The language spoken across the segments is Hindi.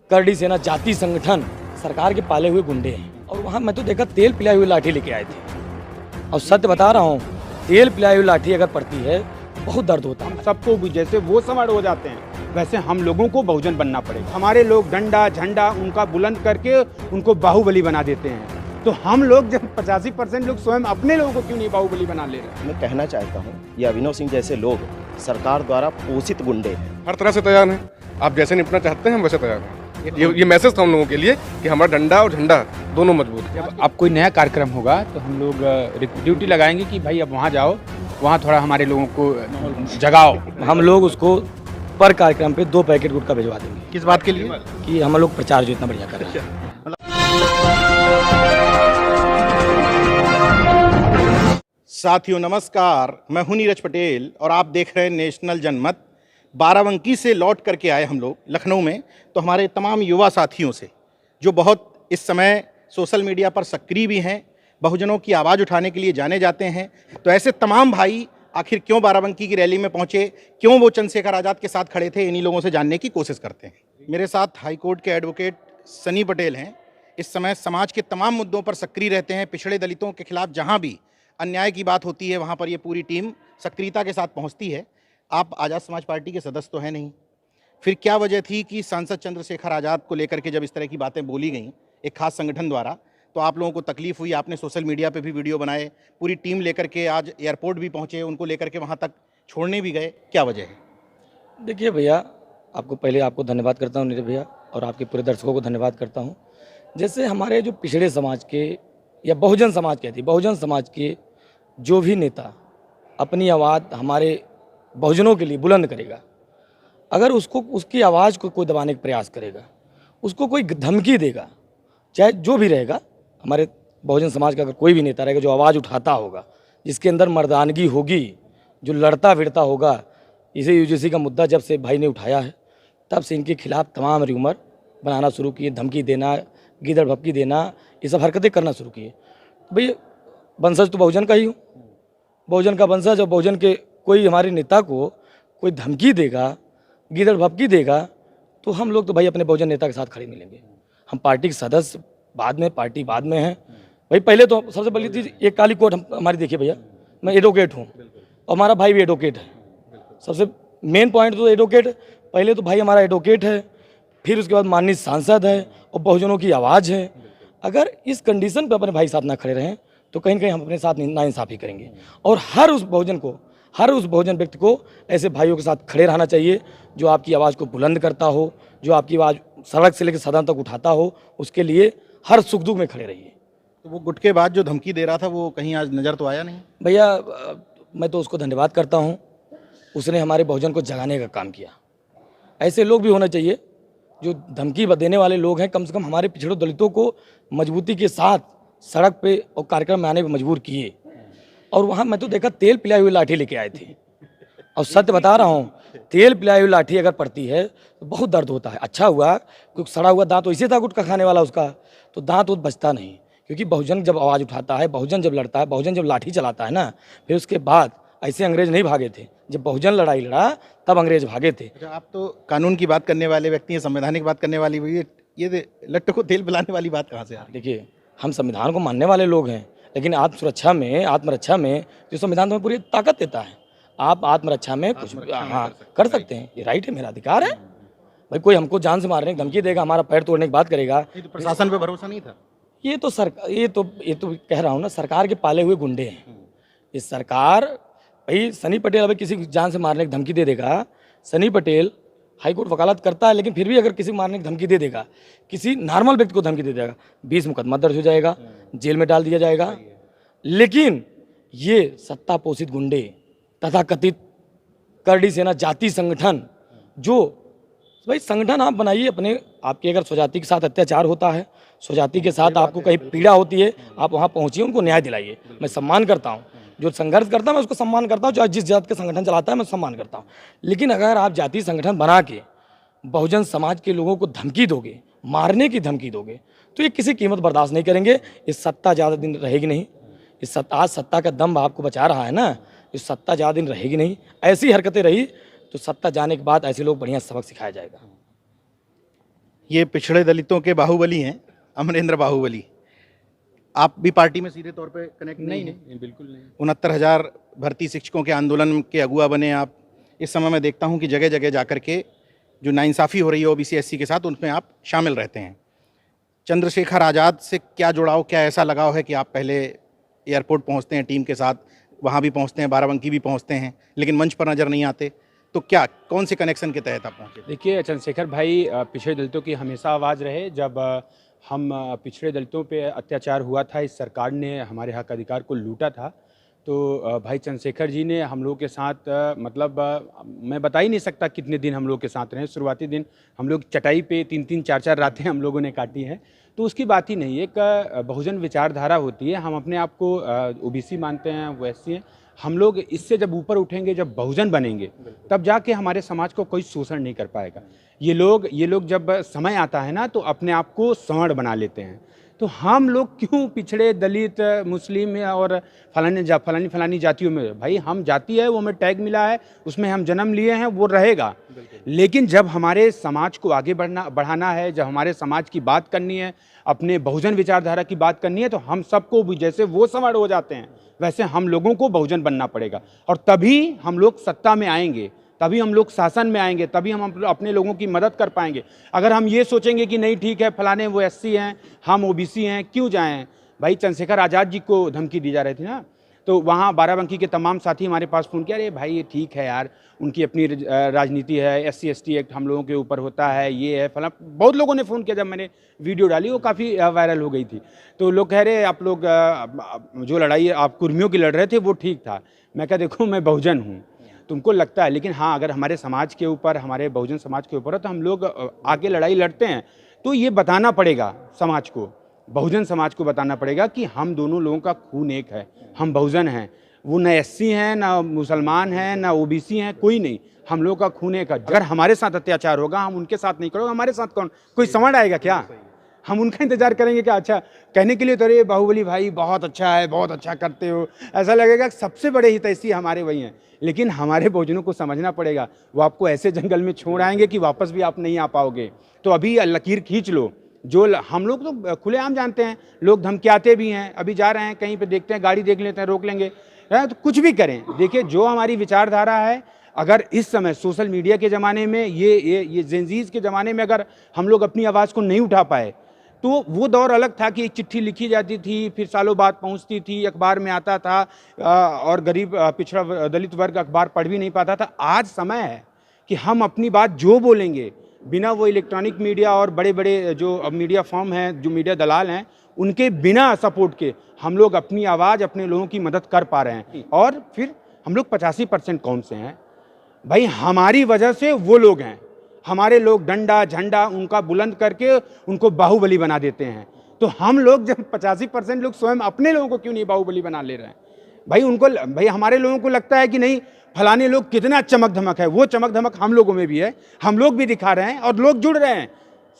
करड़ी सेना जाति संगठन सरकार के पाले हुए गुंडे हैं। और वहाँ मैं तो देखा तेल पिलाई हुई लाठी लेके आए थे। और सत्य बता रहा हूँ, तेल पिलाई हुई लाठी अगर पड़ती है बहुत दर्द होता है। सबको भी जैसे वो सवार हो जाते हैं वैसे हम लोगों को बहुजन बनना पड़ेगा। हमारे लोग डंडा झंडा उनका बुलंद करके उनको बाहुबली बना देते हैं, तो हम लोग जब 85% लोग स्वयं अपने लोगों को क्यों नहीं बाहुबली बना ले रहे। मैं कहना चाहता हूँ ये अभिनव सिंह जैसे लोग सरकार द्वारा पोषित गुंडे हैं। हर तरह से तैयार हैं। आप जैसे निपटना चाहते हैं हम वैसे तैयार हैं। ये मैसेज था हम लोगों के लिए कि हमारा डंडा और झंडा दोनों मजबूत है। अब कोई नया कार्यक्रम होगा तो हम लोग ड्यूटी लगाएंगे कि भाई अब वहाँ जाओ, वहाँ थोड़ा हमारे लोगों को जगाओ। हम लोग उसको पर कार्यक्रम पे 2 पैकेट गुटखा भिजवा देंगे। किस बात के लिए? कि हम लोग प्रचार जो इतना बढ़िया कर रहे हैं। साथियों नमस्कार, मैं हूं नीरज पटेल और आप देख रहे हैं नेशनल जनमत। बाराबंकी से लौट करके आए हम लोग लखनऊ में, तो हमारे तमाम युवा साथियों से जो बहुत इस समय सोशल मीडिया पर सक्रिय भी हैं, बहुजनों की आवाज़ उठाने के लिए जाने जाते हैं, तो ऐसे तमाम भाई आखिर क्यों बाराबंकी की रैली में पहुंचे, क्यों वो चंद्रशेखर आज़ाद के साथ खड़े थे, इन्हीं लोगों से जानने की कोशिश करते हैं। मेरे साथ हाईकोर्ट के एडवोकेट सनी पटेल हैं। इस समय समाज के तमाम मुद्दों पर सक्रिय रहते हैं। पिछड़े दलितों के खिलाफ जहाँ भी अन्याय की बात होती है वहाँ पर ये पूरी टीम सक्रियता के साथ पहुँचती है। आप आज़ाद समाज पार्टी के सदस्य तो हैं नहीं, फिर क्या वजह थी कि सांसद चंद्रशेखर आज़ाद को लेकर के जब इस तरह की बातें बोली गई एक खास संगठन द्वारा, तो आप लोगों को तकलीफ हुई? आपने सोशल मीडिया पे भी वीडियो बनाए, पूरी टीम लेकर के आज एयरपोर्ट भी पहुंचे, उनको लेकर के वहां तक छोड़ने भी गए, क्या वजह है? देखिए भैया, आपको धन्यवाद करता हूँ नीरज भैया, और आपके पूरे दर्शकों को धन्यवाद करता हूँ। जैसे हमारे जो पिछड़े समाज के या बहुजन समाज कहती है, बहुजन समाज के जो भी नेता अपनी आवाज़ हमारे बहुजनों के लिए बुलंद करेगा, अगर उसकी आवाज़ को कोई दबाने का प्रयास करेगा, उसको कोई धमकी देगा, चाहे जो भी रहेगा, हमारे बहुजन समाज का अगर कोई भी नेता रहेगा जो आवाज़ उठाता होगा, जिसके अंदर मर्दानगी होगी, जो लड़ता भिड़ता होगा, इसे यूजीसी का मुद्दा जब से भाई ने उठाया है तब से इनके खिलाफ तमाम र्यूमर बनाना शुरू किए, धमकी देना, गीदड़ भपकी देना, ये सब हरकतें करना शुरू किए। भाई वंशज तो बहुजन का ही हूँ, बहुजन का वंशज, और बहुजन के कोई हमारे नेता को कोई धमकी देगा, गीदड़ भपकी देगा, तो हम लोग तो भाई अपने बहुजन नेता के साथ खड़े मिलेंगे। हम पार्टी के सदस्य बाद में, पार्टी बाद में है भाई। पहले तो सबसे पहली चीज़ एक काली कोट हमारी देखिए भैया, मैं एडवोकेट हूँ और हमारा भाई भी एडवोकेट है। सबसे मेन पॉइंट तो एडवोकेट, पहले तो भाई हमारा एडवोकेट है, फिर उसके बाद माननीय सांसद है और बहुजनों की आवाज़ है। अगर इस कंडीशन पर अपने भाई साथ ना खड़े रहें तो कहीं ना कहीं हम अपने साथ नाइंसाफ़ी करेंगे। और हर उस बहुजन व्यक्ति को ऐसे भाइयों के साथ खड़े रहना चाहिए जो आपकी आवाज़ को बुलंद करता हो, जो आपकी आवाज़ सड़क से लेकर सदन तक उठाता हो, उसके लिए हर सुख दुख में खड़े रहिए। तो वो गुट के बाद जो धमकी दे रहा था वो कहीं आज नज़र तो आया नहीं? भैया मैं तो उसको धन्यवाद करता हूँ, उसने हमारे बहुजन को जगाने का काम किया। ऐसे लोग भी होना चाहिए जो धमकी देने वाले लोग हैं, कम से कम हमारे पिछड़े दलितों को मजबूती के साथ सड़क पे और कार्यक्रम में आने पर मजबूर किए। और वहाँ मैं तो देखा तेल पिलाई हुई लाठी लेके आए थे। और सत्य बता रहा हूँ, तेल पिलाई हुई लाठी अगर पड़ती है तो बहुत दर्द होता है। अच्छा हुआ क्योंकि सड़ा हुआ दांत वैसे था गुटखा खाने वाला, उसका तो दांत वो बचता नहीं। क्योंकि बहुजन जब आवाज़ उठाता है, बहुजन जब लड़ता है, बहुजन जब लाठी चलाता है ना, फिर उसके बाद ऐसे अंग्रेज नहीं भागे थे। जब बहुजन लड़ाई लड़ा तब अंग्रेज भागे थे। अच्छा, आप तो कानून की बात करने वाले व्यक्ति हैं, संवैधानिक बात करने वाली, ये लट्टू को तेल पिलाने वाली बात कहाँ से आ रही? देखिए, हम संविधान को मानने वाले लोग हैं, लेकिन आत्मरक्षा में जो संविधान तुम्हें पूरी ताकत देता है, आप आत्मरक्षा में कुछ हाँ कर सकते हैं, ये राइट है, मेरा अधिकार है। भाई कोई हमको जान से मारने की धमकी देगा, हमारा पैर तोड़ने की बात करेगा, तो प्रशासन पे भरोसा नहीं था? ये तो कह रहा हूँ ना, सरकार के पाले हुए गुंडे हैं। ये सरकार, भाई सनी पटेल अभी किसी की जान से मारने की धमकी दे देगा, सनी पटेल हाईकोर्ट वकालत करता है, लेकिन फिर भी अगर किसी को मारने की धमकी दे देगा, किसी नॉर्मल व्यक्ति को धमकी दे देगा, 20 मुकदमा दर्ज हो जाएगा, जेल में डाल दिया जाएगा। लेकिन ये सत्ता पोषित गुंडे तथा कथित करड़ी सेना जाति संगठन, जो भाई संगठन आप बनाइए अपने, आपके अगर स्वजाति के साथ अत्याचार होता है, स्वजाति के साथ आपको कहीं पीड़ा होती है, आप वहाँ पहुँचिए, उनको न्याय दिलाइए। मैं सम्मान करता हूँ, जो संघर्ष करता है मैं उसको सम्मान करता हूँ, जो जिस जात के संगठन चलाता है मैं सम्मान करता हूँ। लेकिन अगर आप जाति संगठन बना के बहुजन समाज के लोगों को धमकी दोगे, मारने की धमकी दोगे, तो ये किसी कीमत बर्दाश्त नहीं करेंगे। इस सत्ता ज़्यादा दिन रहेगी नहीं। आज सत्ता का दम आपको बचा रहा है ना, इस सत्ता ज़्यादा दिन रहेगी नहीं। ऐसी हरकतें रही तो सत्ता जाने के बाद ऐसे लोग बढ़िया सबक सिखाया जाएगा। ये पिछड़े दलितों के बाहुबली हैं, अमरेंद्र बाहुबली। आप भी पार्टी में सीधे तौर पे कनेक्ट नहीं हैं? नहीं बिल्कुल नहीं। 69,000 भर्ती शिक्षकों के आंदोलन के अगुआ बने आप। इस समय मैं देखता हूं कि जगह जगह जाकर के जो नाइंसाफ़ी हो रही है ओबीसी एससी के साथ, उनमें आप शामिल रहते हैं। चंद्रशेखर आज़ाद से क्या जुड़ाव, क्या ऐसा लगाव है कि आप पहले एयरपोर्ट पहुंचते हैं टीम के साथ, वहां भी पहुंचते हैं, बाराबंकी भी पहुंचते हैं, लेकिन मंच पर नज़र नहीं आते? तो क्या, कौन से कनेक्शन के तहत आप पहुंचे? देखिए, चंद्रशेखर भाई पिछड़े दलितों की हमेशा आवाज़ रहे। जब हम पिछड़े दलितों पे अत्याचार हुआ था, इस सरकार ने हमारे हक अधिकार को लूटा था, तो भाई चंद्रशेखर जी ने हम लोग के साथ मतलब मैं बता ही नहीं सकता कितने दिन हम लोग के साथ रहे। शुरुआती दिन हम लोग चटाई पे 3-3 4-4 रातें हम लोगों ने काटी हैं, तो उसकी बात ही नहीं। एक बहुजन विचारधारा होती है। हम अपने आप को ओबीसी मानते हैं, वो एससी हैं। हम लोग इससे जब ऊपर उठेंगे, जब बहुजन बनेंगे, तब जाके हमारे समाज को कोई शोषण नहीं कर पाएगा। ये लोग जब समय आता है ना, तो अपने आप को सवर्ण बना लेते हैं। तो हम लोग क्यों पिछड़े, दलित, मुस्लिम और फलानी जातियों में? भाई हम जाति है, वो हमें टैग मिला है, उसमें हम जन्म लिए हैं, वो रहेगा। लेकिन जब हमारे समाज को आगे बढ़ाना है, जब हमारे समाज की बात करनी है, अपने बहुजन विचारधारा की बात करनी है, तो हम सबको भी, जैसे वो सवर्ण हो जाते हैं, वैसे हम लोगों को बहुजन बनना पड़ेगा। और तभी हम लोग सत्ता में आएंगे, तभी हम लोग शासन में आएंगे, तभी हम अपने लोगों की मदद कर पाएंगे। अगर हम ये सोचेंगे कि नहीं ठीक है, फलाने वो एससी हैं, हम ओबीसी हैं, क्यों जाएं? भाई चंद्रशेखर आज़ाद जी को धमकी दी जा रही थी ना, तो वहाँ बाराबंकी के तमाम साथी हमारे पास फ़ोन किया, अरे भाई ये ठीक है यार, उनकी अपनी राजनीति है, SC ST एक्ट हम लोगों के ऊपर होता है, ये है फला। बहुत लोगों ने फ़ोन किया। जब मैंने वीडियो डाली, वो काफ़ी वायरल हो गई थी, तो लोग कह रहे आप लोग जो लड़ाई आप कुर्मियों की लड़ रहे थे वो ठीक था। मैं कहा देखो, मैं बहुजन हूँ, तुमको लगता है, लेकिन हाँ, अगर हमारे समाज के ऊपर, हमारे बहुजन समाज के ऊपर है, तो हम लोग आगे लड़ाई लड़ते हैं। तो ये बताना पड़ेगा समाज को, बहुजन समाज को बताना पड़ेगा कि हम दोनों लोगों का खून एक है, हम बहुजन हैं। वो न SC हैं, ना मुसलमान हैं, ना OBC हैं, कोई नहीं, हम लोग का खून एक है। अगर हमारे साथ अत्याचार होगा, हम उनके साथ नहीं करोगे, हमारे साथ कौन, कोई सवर्ण आएगा क्या? हम उनका इंतजार करेंगे क्या? अच्छा कहने के लिए तो, अरे बाहुबली भाई बहुत अच्छा है, बहुत अच्छा करते हो, ऐसा लगेगा सबसे बड़े हितैषी हमारे वही हैं। लेकिन हमारे बहुजनों को समझना पड़ेगा, वो आपको ऐसे जंगल में छोड़ आएंगे कि वापस भी आप नहीं आ पाओगे। तो अभी लकीर खींच लो। जो हम लोग तो खुलेआम जानते हैं, लोग धमकियाते भी हैं। अभी जा रहे हैं कहीं पे, देखते हैं गाड़ी देख लेते हैं, रोक लेंगे, तो कुछ भी करें। देखिए, जो हमारी विचारधारा है, अगर इस समय सोशल मीडिया के ज़माने में, ये जेनजीज के ज़माने में अगर हम लोग अपनी आवाज़ को नहीं उठा पाए, तो वो दौर अलग था कि एक चिट्ठी लिखी जाती थी, फिर सालों बाद पहुंचती थी, अखबार में आता था, और गरीब पिछड़ा दलित वर्ग अखबार पढ़ भी नहीं पाता था। आज समय है कि हम अपनी बात जो बोलेंगे, बिना वो इलेक्ट्रॉनिक मीडिया और बड़े बड़े जो मीडिया फर्म हैं, जो मीडिया दलाल हैं, उनके बिना सपोर्ट के हम लोग अपनी आवाज़, अपने लोगों की मदद कर पा रहे हैं। और फिर हम लोग 85% कौन से हैं भाई? हमारी वजह से वो लोग हैं। हमारे लोग डंडा झंडा उनका बुलंद करके उनको बाहुबली बना देते हैं। तो हम लोग जब 85% लोग स्वयं अपने लोगों को क्यों नहीं बाहुबली बना ले रहे हैं? भाई हमारे लोगों को लगता है कि नहीं, फलाने लोग कितना चमक धमक है, वो चमक धमक हम लोगों में भी है, हम लोग भी दिखा रहे हैं और लोग जुड़ रहे हैं।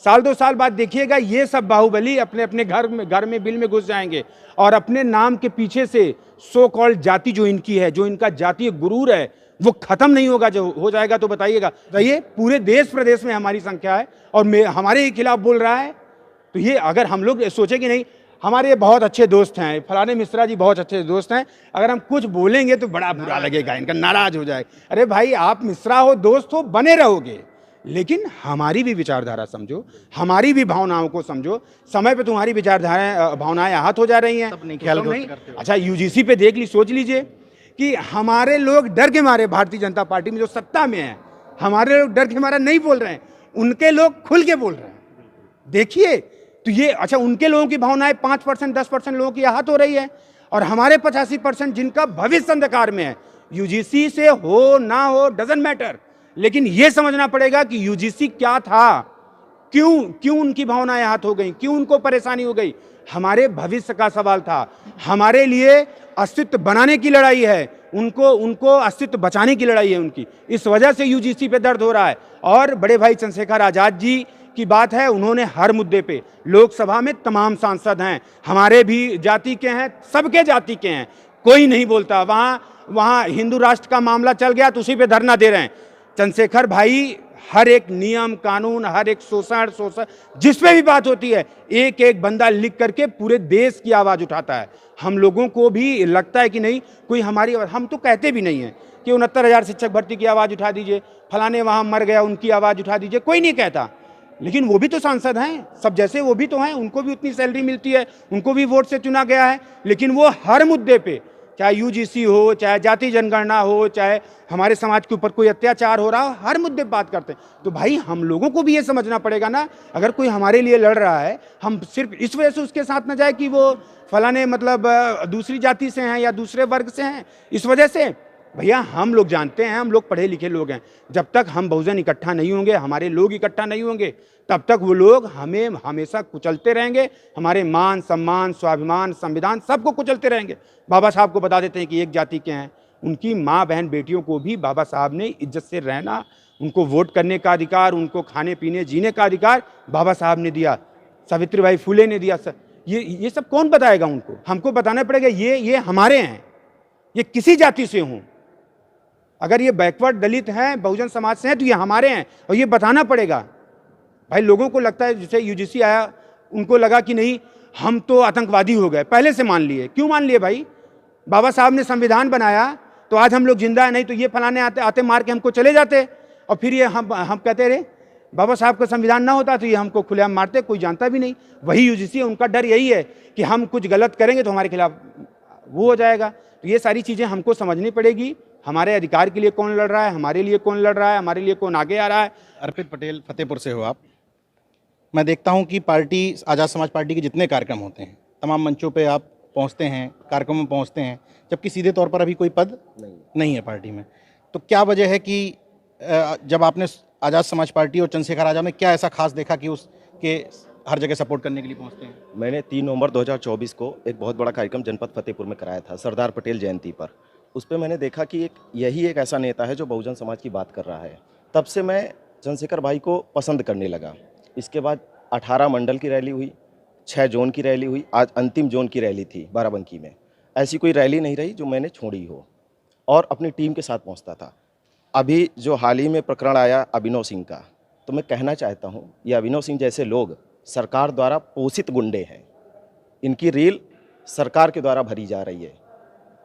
साल 2 साल बाद देखिएगा, ये सब बाहुबली अपने अपने घर में बिल में घुस जाएंगे, और अपने नाम के पीछे से सो कॉल्ड जाति जो इनकी है, जो इनका जातीय गुरूर है, वो खत्म नहीं होगा। जो हो जाएगा तो बताइएगा। तो ये पूरे देश प्रदेश में हमारी संख्या है और हमारे ही खिलाफ बोल रहा है। तो ये अगर हम लोग सोचे कि नहीं, हमारे बहुत अच्छे दोस्त हैं, फलाने मिश्रा जी बहुत अच्छे दोस्त हैं, अगर हम कुछ बोलेंगे तो बड़ा बुरा लगेगा, इनका नाराज हो जाए। अरे भाई, आप मिश्रा हो, दोस्त हो, बने रहोगे, लेकिन हमारी भी विचारधारा समझो, हमारी भी भावनाओं को समझो। समय पे तुम्हारी विचारधाराएं, भावनाएं आहत हो जा रही हैं। अच्छा, UGC पे देख ली, सोच लीजिए कि हमारे लोग डर के मारे, भारतीय जनता पार्टी में जो सत्ता में है, हमारे लोग डर के मारे नहीं बोल रहे हैं, उनके लोग खुल के बोल रहे हैं। देखिए, तो ये अच्छा, उनके लोगों की भावनाएं 5% 10% लोगों की आहत हो रही है, और हमारे 85% जिनका भविष्य अंधकार में है। UGC से हो ना हो डजंट मैटर, लेकिन ये समझना पड़ेगा कि UGC क्या था, क्यों उनकी भावनाएं आहत हो गई, क्यों उनको परेशानी हो गई। हमारे भविष्य का सवाल था, हमारे लिए अस्तित्व बनाने की लड़ाई है, उनको अस्तित्व बचाने की लड़ाई है उनकी। इस वजह से UGC पे दर्द हो रहा है। और बड़े भाई चंद्रशेखर आज़ाद जी की बात है, उन्होंने हर मुद्दे पे, लोकसभा में तमाम सांसद हैं, हमारे भी जाति के हैं, सबके जाति के हैं, कोई नहीं बोलता। वहाँ हिंदू राष्ट्र का मामला चल गया तो उसी पे धरना दे रहे हैं। चंद्रशेखर भाई हर एक नियम कानून, हर एक शोषण जिस पे भी बात होती है, एक एक बंदा लिख करके पूरे देश की आवाज़ उठाता है। हम लोगों को भी लगता है कि नहीं कोई हमारी, हम तो कहते भी नहीं हैं कि 69,000 शिक्षक भर्ती की आवाज़ उठा दीजिए, फलाने वहाँ मर गया उनकी आवाज़ उठा दीजिए, कोई नहीं कहता। लेकिन वो भी तो सांसद हैं, सब जैसे वो भी तो हैं, उनको भी उतनी सैलरी मिलती है, उनको भी वोट से चुना गया है। लेकिन वो हर मुद्दे पे, चाहे यूजीसी हो, चाहे जाति जनगणना हो, चाहे हमारे समाज के ऊपर कोई अत्याचार हो रहा हो, हर मुद्दे पे बात करते हैं। तो भाई हम लोगों को भी ये समझना पड़ेगा ना, अगर कोई हमारे लिए लड़ रहा है, हम सिर्फ इस वजह से उसके साथ न जाए कि वो फलाने मतलब दूसरी जाति से हैं या दूसरे वर्ग से हैं, इस वजह से। भैया हम लोग जानते हैं, हम लोग पढ़े लिखे लोग हैं, जब तक हम बहुजन इकट्ठा नहीं होंगे, हमारे लोग इकट्ठा नहीं होंगे, तब तक वो लोग हमें हमेशा कुचलते रहेंगे, हमारे मान सम्मान स्वाभिमान संविधान सबको कुचलते रहेंगे। बाबा साहब को बता देते हैं कि एक जाति के हैं, उनकी माँ बहन बेटियों को भी बाबा साहब ने इज्जत से रहना, उनको वोट करने का अधिकार, उनको खाने पीने जीने का अधिकार बाबा साहब ने दिया, सावित्रीबाई फुले ने दिया। ये सब कौन बताएगा उनको? हमको बताना पड़ेगा ये हमारे हैं, ये किसी जाति से हों। अगर ये बैकवर्ड दलित हैं, बहुजन समाज से हैं, तो ये हमारे हैं और ये बताना पड़ेगा। भाई लोगों को लगता है जैसे यूजीसी आया, उनको लगा कि नहीं हम तो आतंकवादी हो गए, पहले से मान लिए। क्यों मान लिए भाई? बाबा साहब ने संविधान बनाया तो आज हम लोग जिंदा है, नहीं तो ये फलाने आते आते मार के हमको चले जाते। और फिर ये हम कहते रहे बाबा साहब का संविधान ना होता तो ये हमको खुलेआम मारते, कोई जानता भी नहीं। वही यूजीसी, उनका डर यही है कि हम कुछ गलत करेंगे तो हमारे खिलाफ वो हो जाएगा। तो ये सारी चीज़ें हमको समझनी पड़ेगी। हमारे अधिकार के लिए कौन लड़ रहा है, हमारे लिए कौन लड़ रहा है, हमारे लिए कौन आगे आ रहा है। अर्पित पटेल, फतेहपुर से हो आप। मैं देखता हूं कि पार्टी, आज़ाद समाज पार्टी के जितने कार्यक्रम होते हैं, तमाम मंचों पे आप पहुंचते हैं, कार्यक्रमों में पहुंचते हैं, जबकि सीधे तौर पर अभी कोई पद नहीं है पार्टी में। तो क्या वजह है कि जब आपने आज़ाद समाज पार्टी और चंद्रशेखर आज़ाद में क्या ऐसा खास देखा कि उसके हर जगह सपोर्ट करने के लिए पहुंचते हैं? मैंने 3 नवंबर 2024 को एक बहुत बड़ा कार्यक्रम जनपद फतेहपुर में कराया था, सरदार पटेल जयंती पर। उस पर मैंने देखा कि यही एक ऐसा नेता है जो बहुजन समाज की बात कर रहा है। तब से मैं चंद्रशेखर भाई को पसंद करने लगा। इसके बाद 18 मंडल की रैली हुई, 6 जोन की रैली हुई, आज अंतिम जोन की रैली थी बाराबंकी में। ऐसी कोई रैली नहीं रही जो मैंने छोड़ी हो, और अपनी टीम के साथ पहुंचता था। अभी जो हाल ही में प्रकरण आया अभिनव सिंह का, तो मैं कहना चाहता हूं, ये अभिनव सिंह जैसे लोग सरकार द्वारा पोषित गुंडे हैं। इनकी रील सरकार के द्वारा भरी जा रही है,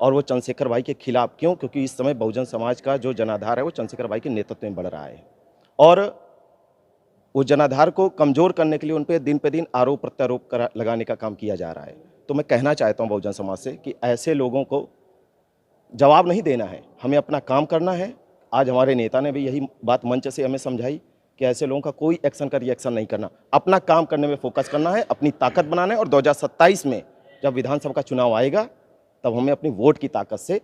और वो चंद्रशेखर भाई के खिलाफ। क्यों? क्योंकि इस समय बहुजन समाज का जो जनाधार है वो चंद्रशेखर भाई के नेतृत्व में बढ़ रहा है, और वो जनाधार को कमज़ोर करने के लिए उन पर दिन पे दिन आरोप प्रत्यारोप लगाने का काम किया जा रहा है। तो मैं कहना चाहता हूँ बहुजन समाज से कि ऐसे लोगों को जवाब नहीं देना है, हमें अपना काम करना है। आज हमारे नेता ने भी यही बात मंच से हमें समझाई कि ऐसे लोगों का कोई एक्शन का रिएक्शन नहीं करना, अपना काम करने में फोकस करना है, अपनी ताकत बनाना है। और 2027 में जब विधानसभा का चुनाव आएगा तब हमें अपनी वोट की ताकत से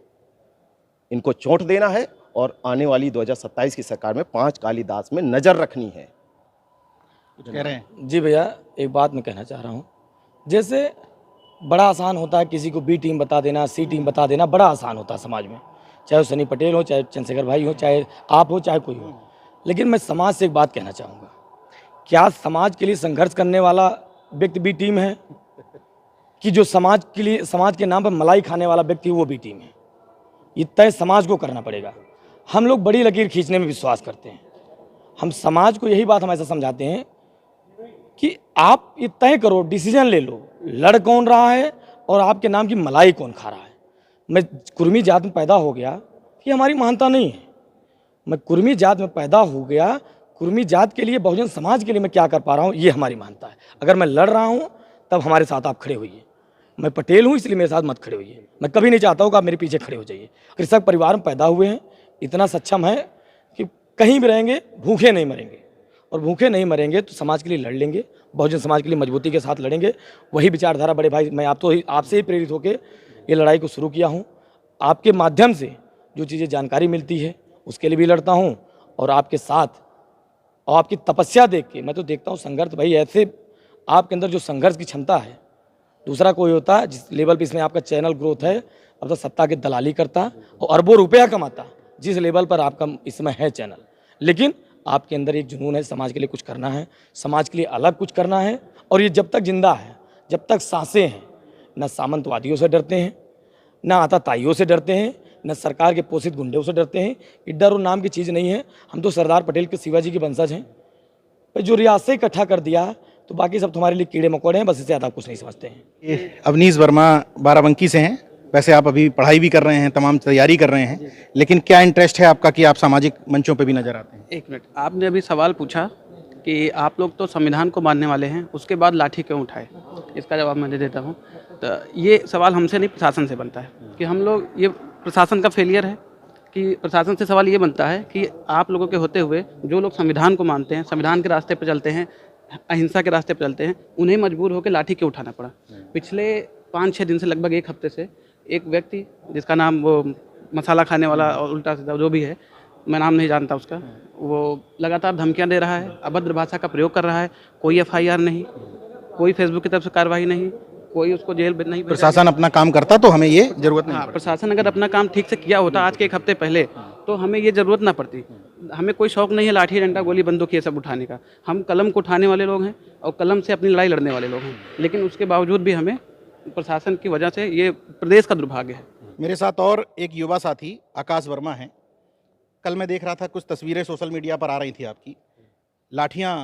इनको चोट देना है, और आने वाली 2027 की सरकार में 5 काली दास में नज़र रखनी है। कुछ कह रहे हैं? जी भैया, एक बात मैं कहना चाह रहा हूँ। जैसे बड़ा आसान होता है किसी को बी टीम बता देना, सी टीम बता देना, बड़ा आसान होता है समाज में, चाहे वो सनी पटेल हो, चाहे चंद्रशेखर भाई हो, चाहे आप हो, चाहे कोई हो। लेकिन मैं समाज से एक बात कहना चाहूँगा, क्या समाज के लिए संघर्ष करने वाला व्यक्ति बी टीम है, कि जो समाज के लिए, समाज के नाम पर मलाई खाने वाला व्यक्ति वो बी टीम है? ये तय समाज को करना पड़ेगा। हम लोग बड़ी लकीर खींचने में विश्वास करते हैं। हम समाज को यही बात हमेशा समझाते हैं कि आप ये तय करो, डिसीजन ले लो, लड़ कौन रहा है और आपके नाम की मलाई कौन खा रहा है। मैं कुर्मी जात में पैदा हो गया, ये हमारी महानता नहीं है। मैं कुर्मी जात में पैदा हो गया, कुर्मी जात के लिए, बहुजन समाज के लिए मैं क्या कर पा रहा हूँ, ये हमारी महानता है। अगर मैं लड़ रहा हूँ तब हमारे साथ आप खड़े होइए। मैं पटेल हूँ इसलिए मेरे साथ मत खड़े होइए। मैं कभी नहीं चाहता हूँ कि आप मेरे पीछे खड़े हो जाइए। कृषक परिवार में पैदा हुए हैं, इतना सक्षम है कि कहीं भी रहेंगे भूखे नहीं मरेंगे, और भूखे नहीं मरेंगे तो समाज के लिए लड़ लेंगे, बहुजन समाज के लिए मजबूती के साथ लड़ेंगे। वही विचारधारा बड़े भाई, मैं आपसे ही प्रेरित होकर ये लड़ाई को शुरू किया हूँ। आपके माध्यम से जो चीज़ें जानकारी मिलती है उसके लिए भी लड़ता हूँ, और आपके साथ, और आपकी तपस्या देख के मैं तो देखता हूँ संघर्ष। भाई ऐसे आपके अंदर जो संघर्ष की क्षमता है, दूसरा कोई होता है जिस लेवल पे इसमें आपका चैनल ग्रोथ है, अब तो सत्ता की दलाली करता और अरबों रुपया कमाता, जिस लेवल पर आपका इसमें है चैनल। लेकिन आपके अंदर एक जुनून है, समाज के लिए कुछ करना है, समाज के लिए अलग कुछ करना है। और ये जब तक जिंदा है, जब तक सांसें हैं, ना सामंतवादियों से डरते हैं, ना आताताइयों से डरते हैं, न सरकार के पोषित गुंडे उससे डरते हैं। कि डर और नाम की चीज़ नहीं है। हम तो सरदार पटेल के शिवाजी के वंशज हैं। पर जो रियासत इकट्ठा कर दिया तो बाकी सब तुम्हारे लिए कीड़े मकोड़े हैं, बस इससे ज़्यादा कुछ नहीं समझते हैं। ये अवनीश वर्मा बाराबंकी से हैं। वैसे आप अभी पढ़ाई भी कर रहे हैं, तमाम तैयारी कर रहे हैं, लेकिन क्या इंटरेस्ट है आपका कि आप सामाजिक मंचों पे भी नजर आते हैं? एक मिनट, आपने अभी सवाल पूछा कि आप लोग तो संविधान को मानने वाले हैं, उसके बाद लाठी क्यों उठाए? इसका जवाब मैं दे देता हूँ। तो ये सवाल हमसे नहीं, प्रशासन से बनता है कि हम लोग, ये प्रशासन का फेलियर है कि प्रशासन से सवाल ये बनता है कि आप लोगों के होते हुए जो लोग संविधान को मानते हैं, संविधान के रास्ते पर चलते हैं, अहिंसा के रास्ते पर चलते हैं, उन्हें मजबूर होकर लाठी क्यों उठाना पड़ा? पिछले 5-6 दिन से, लगभग एक हफ्ते से, एक व्यक्ति जिसका नाम वो मसाला खाने वाला और उल्टा सीधा जो भी है, मैं नाम नहीं जानता उसका, वो लगातार धमकियां दे रहा है, अभद्र भाषा का प्रयोग कर रहा है। कोई FIR नहीं, कोई फेसबुक की तरफ से कार्रवाई नहीं, कोई उसको जेल में नहीं। प्रशासन अपना काम करता तो हमें ये जरूरत नहीं हाँ, प्रशासन अगर अपना काम ठीक से किया होता आज के एक हफ्ते पहले, तो हमें ये ज़रूरत ना पड़ती। हमें कोई शौक नहीं है लाठी डंडा गोली बंदूक ये सब उठाने का। हम कलम को उठाने वाले लोग हैं और कलम से अपनी लड़ाई लड़ने वाले लोग हैं, लेकिन उसके बावजूद भी हमें प्रशासन की वजह से, ये प्रदेश का दुर्भाग्य है। मेरे साथ और एक युवा साथी आकाश वर्मा हैं। कल मैं देख रहा था, कुछ तस्वीरें सोशल मीडिया पर आ रही थी आपकी, लाठियां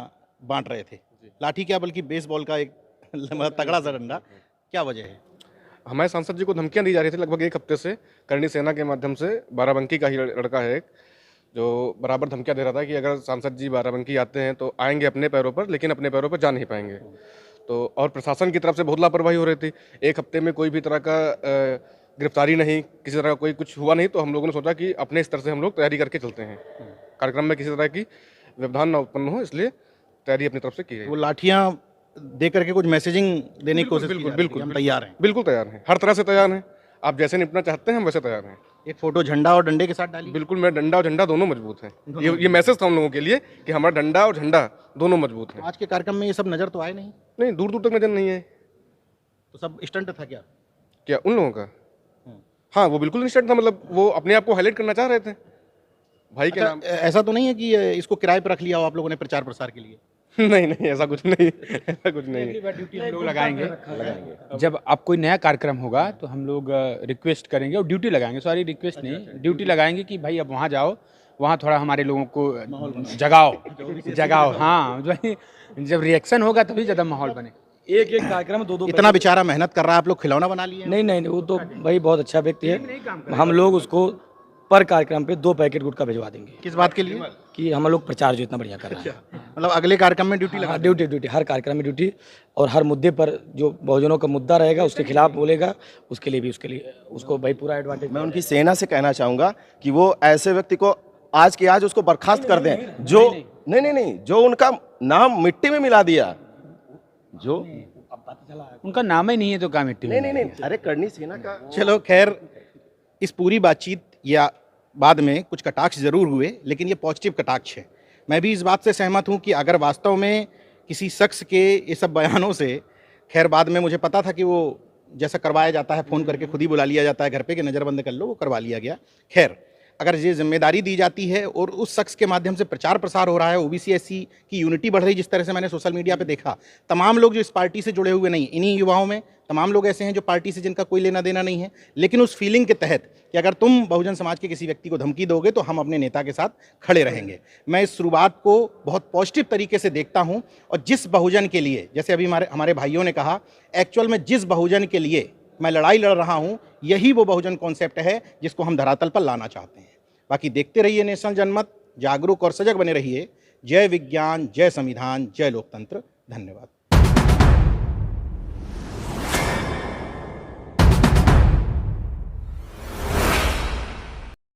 बांट रहे थे। लाठी क्या बल्कि बेसबॉल का एक तगड़ा सा डंडा, क्या वजह है? हमारे सांसद जी को धमकियां दी जा रही थी लगभग एक हफ्ते से, करणी सेना के माध्यम से। बाराबंकी का ही लड़का है एक, जो बराबर धमकियां दे रहा था कि अगर सांसद जी बाराबंकी आते हैं तो आएंगे अपने पैरों पर, लेकिन अपने पैरों पर जा नहीं पाएंगे। तो और प्रशासन की तरफ से बहुत लापरवाही हो रही थी। एक हफ्ते में कोई भी तरह का गिरफ्तारी नहीं, किसी तरह का कोई कुछ हुआ नहीं। तो हम लोगों ने सोचा कि अपने स्तर से हम लोग तैयारी करके चलते हैं, कार्यक्रम में किसी तरह की व्यवधान न उत्पन्न हो, इसलिए तैयारी अपनी तरफ से की है। वो लाठियां दे करके कुछ मैसेजिंग देने की कोशिश की जा रही है, बिल्कुल, हम तैयार हैं। बिल्कुल तैयार हैं, हर तरह से तैयार हैं। आप जैसे निपटना चाहते हैं हम वैसे तैयार हैं। एक फोटो झंडा और डंडे के साथ डाली। बिल्कुल, मैं डंडा और झंडा दोनों मजबूत हैं। ये मैसेज था हम लोगों के लिए कि हमारा डंडा और झंडा दोनों मजबूत हैं। आज के कार्यक्रम में ये सब नजर तो आए नहीं? नहीं, दूर दूर तक नजर नहीं है। तो सब स्टंट था क्या? क्या उन लोगों का? हाँ, वो बिल्कुल इंस्टेंट था। मतलब वो अपने आप को हाईलाइट करना चाह रहे थे भाई के नाम। ऐसा तो नहीं है कि इसको किराए पर रख लिया हो आप लोगों ने प्रचार प्रसार के लिए? नहीं नहीं, ऐसा कुछ नहीं, ऐसा कुछ नहीं। ड्यूटी हम लोग लगाएंगे। जब अब कोई नया कार्यक्रम होगा तो हम लोग रिक्वेस्ट करेंगे और ड्यूटी लगाएंगे। सॉरी, रिक्वेस्ट नहीं, ड्यूटी लगाएंगे कि भाई अब वहाँ जाओ, वहाँ थोड़ा हमारे लोगों को जगाओ। हाँ, जब रिएक्शन होगा तभी ज़्यादा माहौल बने। एक कार्यक्रम दो इतना बेचारा मेहनत कर रहा है, आप लोग खिलौना बना लिए? नहीं, वो तो भाई बहुत अच्छा व्यक्ति है। हम लोग उसको पर कार्यक्रम पे 2 पैकेट गुटखा भिजवा देंगे। किस बात के लिए? कि हम लोग प्रचार जो इतना बढ़िया कर रहे हैं। मतलब अगले कार्यक्रम में ड्यूटी लगा? हाँ, ड्यूटी हर कार्यक्रम में ड्यूटी, और हर मुद्दे पर जो बहुजनों का मुद्दा रहेगा उसके खिलाफ बोलेगा, उसके लिए उसको भाई पूरा एडवांटेज। मैं उनकी सेना से कहना चाहूँगा कि वो ऐसे व्यक्ति को आज के आज उसको बर्खास्त कर दें जो नहीं, जो उनका नाम मिट्टी में मिला दिया, जो उनका नाम ही नहीं है तो क्या मिट्टी में? नहीं, अरे करणी सेना का। चलो खैर, इस पूरी बातचीत या बाद में कुछ कटाक्ष जरूर हुए, लेकिन ये पॉजिटिव कटाक्ष है। मैं भी इस बात से सहमत हूँ कि अगर वास्तव में किसी शख्स के ये सब बयानों से, खैर बाद में मुझे पता था कि वो जैसा करवाया जाता है, फ़ोन करके खुद ही बुला लिया जाता है घर पे कि नज़रबंद कर लो, वो करवा लिया गया। खैर, अगर ये जिम्मेदारी दी जाती है और उस शख्स के माध्यम से प्रचार प्रसार हो रहा है, OBC SC की यूनिटी बढ़ रही, जिस तरह से मैंने सोशल मीडिया पे देखा, तमाम लोग जो इस पार्टी से जुड़े हुए नहीं, इन्हीं युवाओं में तमाम लोग ऐसे हैं जो पार्टी से जिनका कोई लेना देना नहीं है, लेकिन उस फीलिंग के तहत कि अगर तुम बहुजन समाज के किसी व्यक्ति को धमकी दोगे तो हम अपने नेता के साथ खड़े रहेंगे। मैं इस शुरुआत को बहुत पॉजिटिव तरीके से देखता हूँ, और जिस बहुजन के लिए, जैसे अभी हमारे भाइयों ने कहा, एक्चुअल में जिस बहुजन के लिए मैं लड़ाई लड़ रहा हूँ, यही वो बहुजन कॉन्सेप्ट है जिसको हम धरातल पर लाना चाहते हैं। बाकी देखते रहिए नेशनल जनमत, जागरूक और सजग बने रहिए। जय विज्ञान, जय संविधान, जय लोकतंत्र। धन्यवाद।